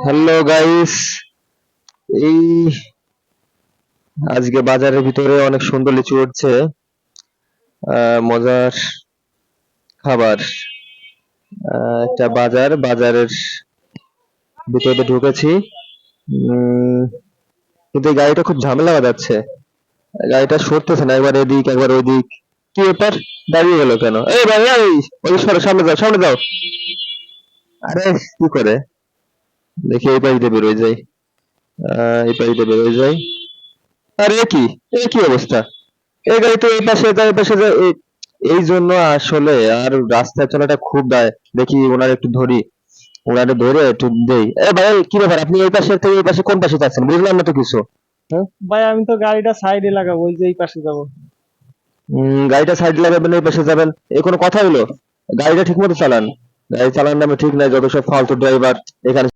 Hello guys, এই আজকে বাজারের ভিতরে অনেক সুন্দর লিচু উঠছে। মজার খাবার। একটা বাজারের ভিতরে ঢুকেছি। উম, কিন্তু এই গাড়িটা খুব ঝামেলা বাজাচ্ছে। গাড়িটা সরতেছে না, একবার এদিক একবার ওদিক। কি ব্যাপার? দাঁড়িয়ে গেল কেন? এই ভাই, এই ওই সরো, সামনে যাও, সামনে যাও। আরে কি করে? দেখি এই পাশ দিয়ে বেরোয় যাই। এই পাশ দিয়ে বেরোয় যাই। আরে এ কি অবস্থা? এই গাড়ি তো এই পাশে যায়, এই পাশে যায়। এই জন্য আসলে আর রাস্তায় চলাটা খুব দায়। দেখি ওনার একটু ধরি, ওনারে ধরে একটু দেই। এ ভাই, কি ব্যাপার? আপনি এই পাশে থেকে এই পাশে কোন পাশে যাচ্ছেন? বুঝলাম না তো কিছু। হ্যাঁ? ভাই আমি তো গাড়িটা সাইডে লাগাবো, ওই যে এই পাশে যাবো। গাড়িটা সাইড লাগাবেন, এই পাশে যাবেন, এ কোনো কথা হলো? গাড়িটা ঠিক মতো চালান। গাড়ি চালান নামে ঠিক নাই, যত সব ফালতু ড্রাইভার এখানে